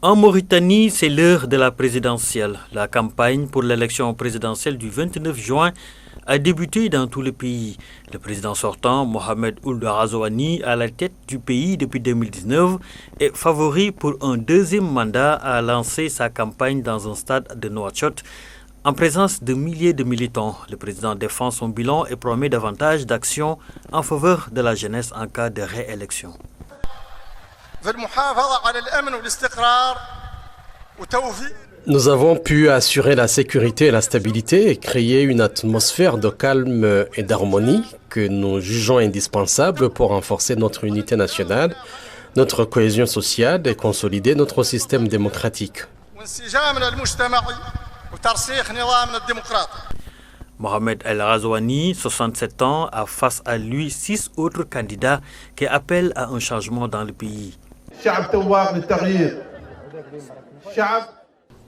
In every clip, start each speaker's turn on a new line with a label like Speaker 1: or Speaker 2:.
Speaker 1: En Mauritanie, c'est l'heure de la présidentielle. La campagne pour l'élection présidentielle du 29 juin a débuté dans tout le pays. Le président sortant, Mohamed Ould Ghazouani, à la tête du pays depuis 2019, est favori pour un deuxième mandat à lancer sa campagne dans un stade de Nouakchott en présence de milliers de militants. Le président défend son bilan et promet davantage d'actions en faveur de la jeunesse en cas de réélection.
Speaker 2: Nous avons pu assurer la sécurité et la stabilité et créer une atmosphère de calme et d'harmonie que nous jugeons indispensable pour renforcer notre unité nationale, notre cohésion sociale et consolider notre système démocratique.
Speaker 1: Mohamed El Ghazouani, 67 ans, a face à lui 6 autres candidats qui appellent à un changement dans le pays.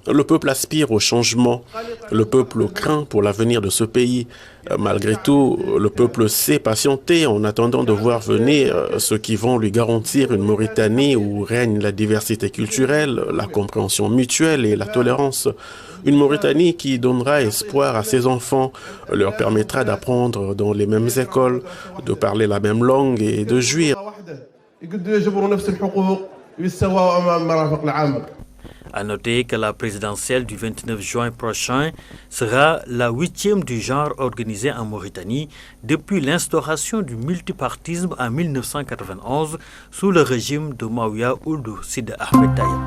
Speaker 3: Le peuple aspire au changement, le peuple craint pour l'avenir de ce pays. Malgré tout, le peuple sait patienter en attendant de voir venir ceux qui vont lui garantir une Mauritanie où règne la diversité culturelle, la compréhension mutuelle et la tolérance. Une Mauritanie qui donnera espoir à ses enfants, leur permettra d'apprendre dans les mêmes écoles, de parler la même langue et de jouir.
Speaker 1: À noter que la présidentielle du 29 juin prochain sera la 8e du genre organisée en Mauritanie depuis l'instauration du multipartisme en 1991 sous le régime de Maouya Ould Sid Ahmed Taïeb.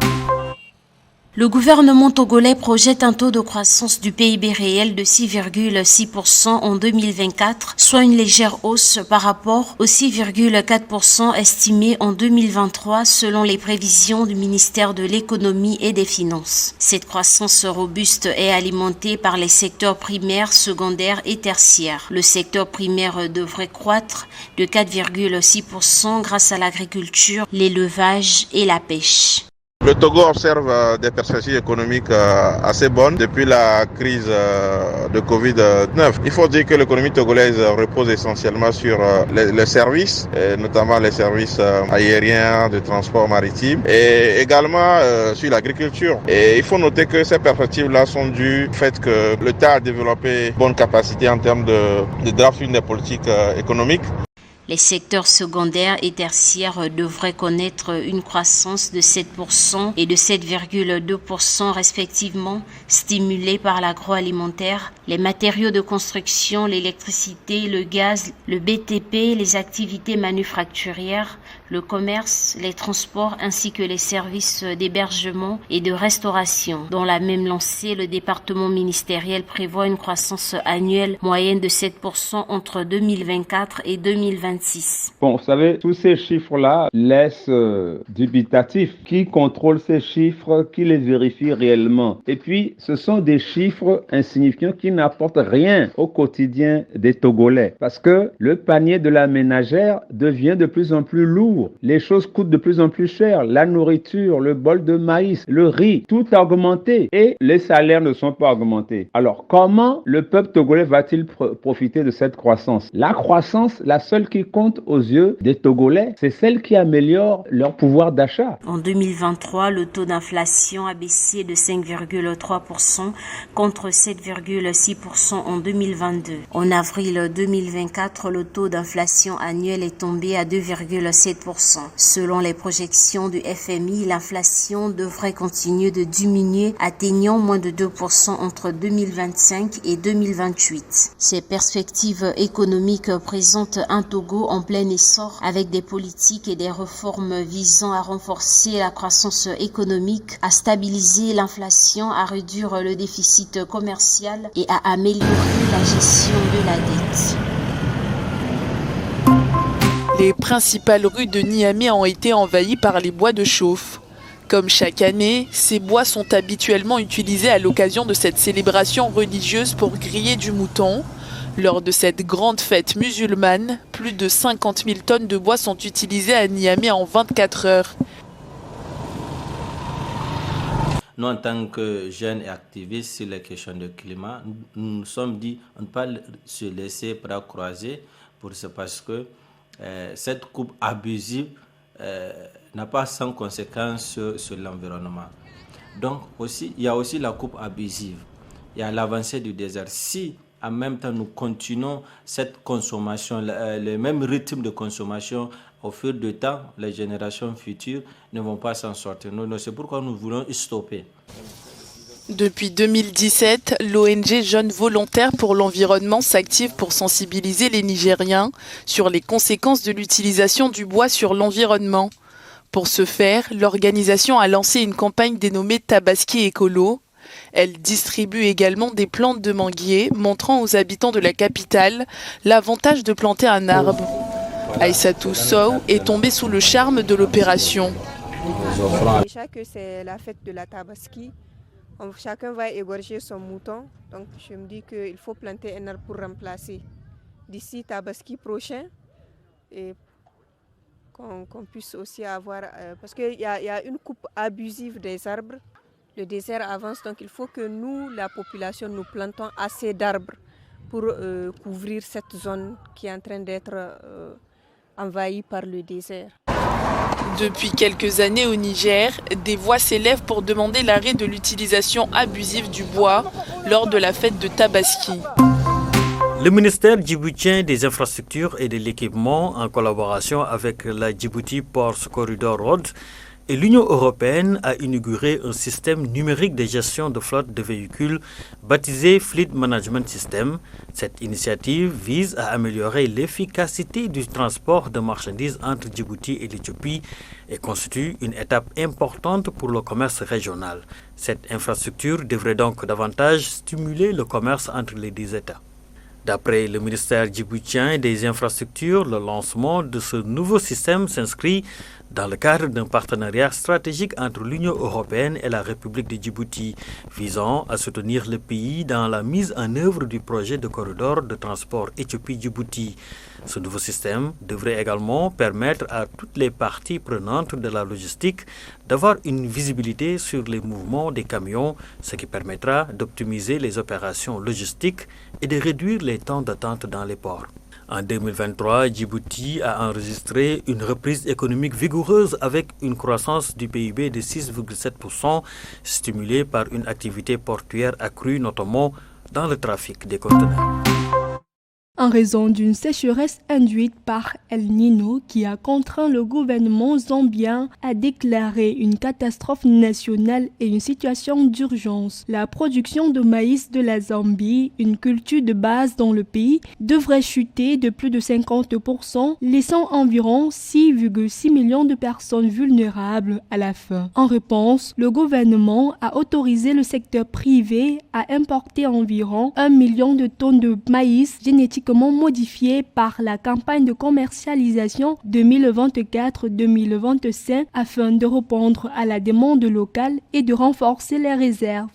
Speaker 4: Le gouvernement togolais projette un taux de croissance du PIB réel de 6,6% en 2024, soit une légère hausse par rapport aux 6,4% estimés en 2023 selon les prévisions du ministère de l'Économie et des Finances. Cette croissance robuste est alimentée par les secteurs primaires, secondaires et tertiaires. Le secteur primaire devrait croître de 4,6% grâce à l'agriculture, l'élevage et la pêche.
Speaker 5: Le Togo observe des perspectives économiques assez bonnes depuis la crise de Covid-19. Il faut dire que l'économie togolaise repose essentiellement sur les services, notamment les services aériens, de transport maritime, et également sur l'agriculture. Et il faut noter que ces perspectives-là sont dues au fait que l'État a développé une bonne capacité en termes de drafting des politiques économiques.
Speaker 4: Les secteurs secondaires et tertiaires devraient connaître une croissance de 7% et de 7,2% respectivement, stimulés par l'agroalimentaire, les matériaux de construction, l'électricité, le gaz, le BTP, les activités manufacturières, le commerce, les transports ainsi que les services d'hébergement et de restauration. Dans la même lancée, le département ministériel prévoit une croissance annuelle moyenne de 7% entre 2024 et 2026.
Speaker 6: Bon, vous savez, tous ces chiffres-là laissent dubitatifs. Qui contrôle ces chiffres? Qui les vérifie réellement? Et puis, ce sont des chiffres insignifiants qui n'apportent rien au quotidien des Togolais. Parce que le panier de la ménagère devient de plus en plus lourd. Les choses coûtent de plus en plus cher. La nourriture, le bol de maïs, le riz, tout a augmenté. Et les salaires ne sont pas augmentés. Alors, comment le peuple togolais va-t-il profiter de cette croissance? La croissance, la seule qui compte aux yeux des Togolais, c'est celle qui améliore leur pouvoir d'achat.
Speaker 4: En 2023, le taux d'inflation a baissé de 5,3% contre 7,6% en 2022. En avril 2024, le taux d'inflation annuel est tombé à 2,7%. Selon les projections du FMI, l'inflation devrait continuer de diminuer, atteignant moins de 2% entre 2025 et 2028. Ces perspectives économiques présentent un Togo en plein essor avec des politiques et des réformes visant à renforcer la croissance économique, à stabiliser l'inflation, à réduire le déficit commercial et à améliorer la gestion de la dette.
Speaker 7: Les principales rues de Niamey ont été envahies par les bois de chauffe. Comme chaque année, ces bois sont habituellement utilisés à l'occasion de cette célébration religieuse pour griller du mouton. Lors de cette grande fête musulmane, plus de 50 000 tonnes de bois sont utilisées à Niamey en 24 heures.
Speaker 8: Nous, en tant que jeunes et activistes sur les questions de climat, nous nous sommes dit on ne peut pas se laisser bras croisés parce que cette coupe abusive n'a pas sans conséquence sur l'environnement. Donc aussi, il y a aussi la coupe abusive. Il y a l'avancée du désert. Si en même temps nous continuons cette consommation, le même rythme de consommation, au fil du temps, les générations futures ne vont pas s'en sortir. C'est pourquoi nous voulons stopper.
Speaker 7: Depuis 2017, l'ONG Jeunes Volontaires pour l'Environnement s'active pour sensibiliser les Nigériens sur les conséquences de l'utilisation du bois sur l'environnement. Pour ce faire, l'organisation a lancé une campagne dénommée Tabaski Écolo. Elle distribue également des plantes de manguier, montrant aux habitants de la capitale l'avantage de planter un arbre. Aïssatou Sow est tombée sous le charme de l'opération.
Speaker 9: Déjà que c'est la fête de la Tabaski, chacun va égorger son mouton. Donc je me dis qu'il faut planter un arbre pour remplacer d'ici Tabaski prochain et qu'on puisse aussi avoir, parce qu'il y a une coupe abusive des arbres. Le désert avance, donc il faut que nous, la population, nous plantons assez d'arbres pour couvrir cette zone qui est en train d'être envahie par le désert.
Speaker 7: Depuis quelques années au Niger, des voix s'élèvent pour demander l'arrêt de l'utilisation abusive du bois lors de la fête de Tabaski.
Speaker 1: Le ministère djiboutien des infrastructures et de l'équipement, en collaboration avec la Djibouti Ports Corridor Road et l'Union européenne, a inauguré un système numérique de gestion de flotte de véhicules baptisé Fleet Management System. Cette initiative vise à améliorer l'efficacité du transport de marchandises entre Djibouti et l'Éthiopie et constitue une étape importante pour le commerce régional. Cette infrastructure devrait donc davantage stimuler le commerce entre les deux États. D'après le ministère djiboutien des infrastructures, le lancement de ce nouveau système s'inscrit dans le cadre d'un partenariat stratégique entre l'Union européenne et la République de Djibouti, visant à soutenir le pays dans la mise en œuvre du projet de corridor de transport Éthiopie-Djibouti. Ce nouveau système devrait également permettre à toutes les parties prenantes de la logistique d'avoir une visibilité sur les mouvements des camions, ce qui permettra d'optimiser les opérations logistiques et de réduire les temps d'attente dans les ports. En 2023, Djibouti a enregistré une reprise économique vigoureuse avec une croissance du PIB de 6,7%, stimulée par une activité portuaire accrue, notamment dans le trafic des conteneurs.
Speaker 10: En raison d'une sécheresse induite par El Niño qui a contraint le gouvernement zambien à déclarer une catastrophe nationale et une situation d'urgence. La production de maïs de la Zambie, une culture de base dans le pays, devrait chuter de plus de 50%, laissant environ 6,6 millions de personnes vulnérables à la faim. En réponse, le gouvernement a autorisé le secteur privé à importer environ 1 million de tonnes de maïs génétiquement modifié par la campagne de commercialisation 2024-2025 afin de répondre à la demande locale et de renforcer les réserves.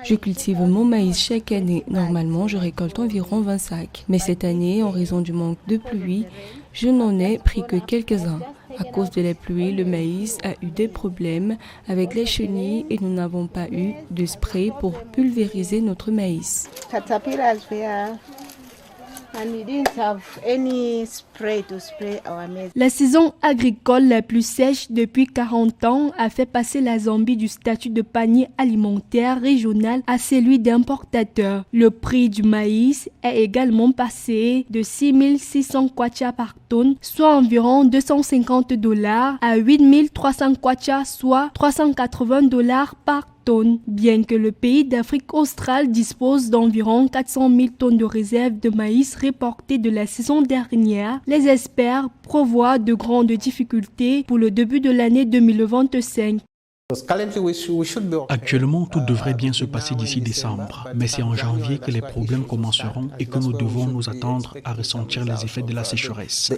Speaker 11: Je cultive mon maïs chaque année. Normalement, je récolte environ 20 sacs. Mais cette année, en raison du manque de pluie, je n'en ai pris que quelques-uns. À cause de la pluie, le maïs a eu des problèmes avec les chenilles et nous n'avons pas eu de spray pour pulvériser notre maïs.
Speaker 10: La saison agricole la plus sèche depuis 40 ans a fait passer la Zambie du statut de panier alimentaire régional à celui d'importateur. Le prix du maïs est également passé de 6 600 kwacha par tonne, soit environ $250, à 8 300 kwacha, soit $380 par tonnes. Bien que le pays d'Afrique australe dispose d'environ 400 000 tonnes de réserves de maïs reportées de la saison dernière, les experts prévoient de grandes difficultés pour le début de l'année 2025.
Speaker 12: Actuellement, tout devrait bien se passer d'ici décembre, mais c'est en janvier que les problèmes commenceront et que nous devons nous attendre à ressentir les effets de la sécheresse.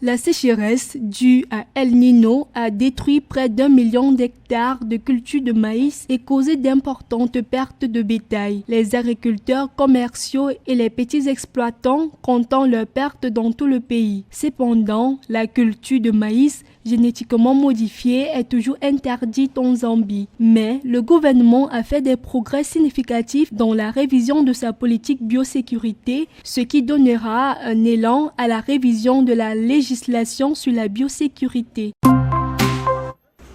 Speaker 10: La sécheresse due à El Niño a détruit près d'1 million d'hectares de culture de maïs et causé d'importantes pertes de bétail. Les agriculteurs commerciaux et les petits exploitants comptent leurs pertes dans tout le pays. Cependant, la culture de maïs génétiquement modifiée est toujours interdite en Zambie. Mais le gouvernement a fait des progrès significatifs dans la révision de sa politique biosécurité, ce qui donnera un élan à la révision de la législation sur la biosécurité.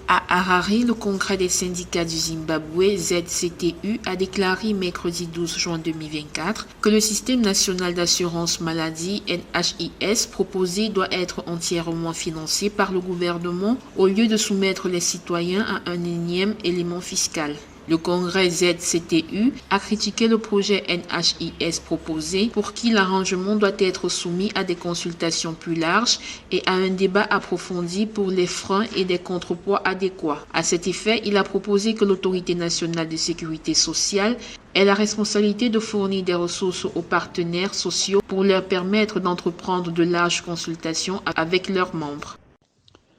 Speaker 13: À Harare, le congrès des syndicats du Zimbabwe, ZCTU, a déclaré mercredi 12 juin 2024 que le système national d'assurance maladie, NHIS, proposé doit être entièrement financé par le gouvernement au lieu de soumettre les citoyens à un énième élément fiscal. Le congrès ZCTU a critiqué le projet NHIS proposé pour qui l'arrangement doit être soumis à des consultations plus larges et à un débat approfondi pour les freins et des contrepoids adéquats. À cet effet, il a proposé que l'Autorité nationale de sécurité sociale ait la responsabilité de fournir des ressources aux partenaires sociaux pour leur permettre d'entreprendre de larges consultations avec leurs membres.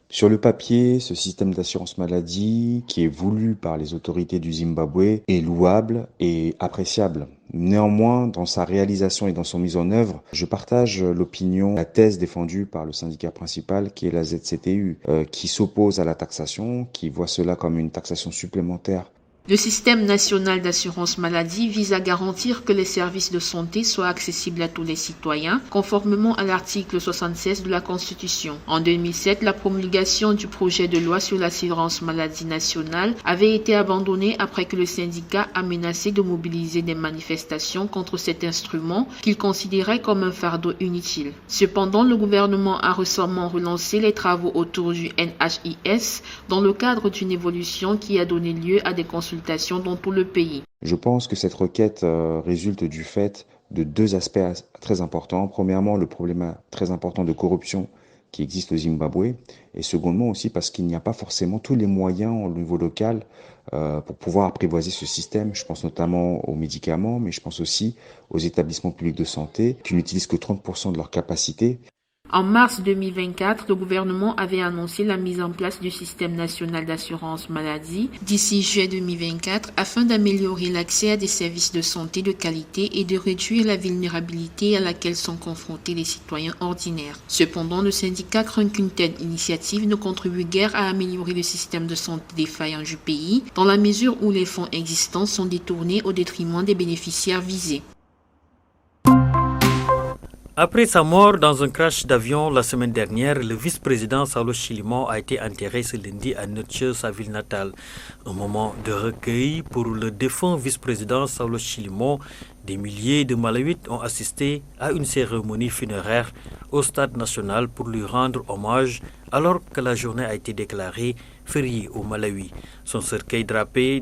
Speaker 14: Sur le papier, ce système d'assurance maladie, qui est voulu par les autorités du Zimbabwe, est louable et appréciable. Néanmoins, dans sa réalisation et dans son mise en œuvre, je partage l'opinion, la thèse défendue par le syndicat principal qui est la ZCTU, qui s'oppose à la taxation, qui voit cela comme une taxation supplémentaire.
Speaker 13: Le système national d'assurance maladie vise à garantir que les services de santé soient accessibles à tous les citoyens, conformément à l'article 76 de la Constitution. En 2007, la promulgation du projet de loi sur l'assurance maladie nationale avait été abandonnée après que le syndicat a menacé de mobiliser des manifestations contre cet instrument qu'il considérait comme un fardeau inutile. Cependant, le gouvernement a récemment relancé les travaux autour du NHIS dans le cadre d'une évolution qui a donné lieu à des consultations dans tout le pays.
Speaker 14: Je pense que cette requête résulte du fait de deux aspects très importants. Premièrement, le problème très important de corruption qui existe au Zimbabwe, et secondement aussi parce qu'il n'y a pas forcément tous les moyens au niveau local pour pouvoir apprivoiser ce système. Je pense notamment aux médicaments, mais je pense aussi aux établissements publics de santé qui n'utilisent que 30% de leur capacité.
Speaker 13: En mars 2024, le gouvernement avait annoncé la mise en place du système national d'assurance maladie d'ici juillet 2024 afin d'améliorer l'accès à des services de santé de qualité et de réduire la vulnérabilité à laquelle sont confrontés les citoyens ordinaires. Cependant, le syndicat craint qu'une telle initiative ne contribue guère à améliorer le système de santé défaillant du pays, dans la mesure où les fonds existants sont détournés au détriment des bénéficiaires visés.
Speaker 1: Après sa mort dans un crash d'avion la semaine dernière, le vice-président Saulo Chilimo a été enterré ce lundi à Nutche, sa ville natale. Un moment de recueil pour le défunt vice-président Saulo Chilimo. Des milliers de Malawites ont assisté à une cérémonie funéraire au stade national pour lui rendre hommage alors que la journée a été déclarée fériée au Malawi. Son cercueil drapé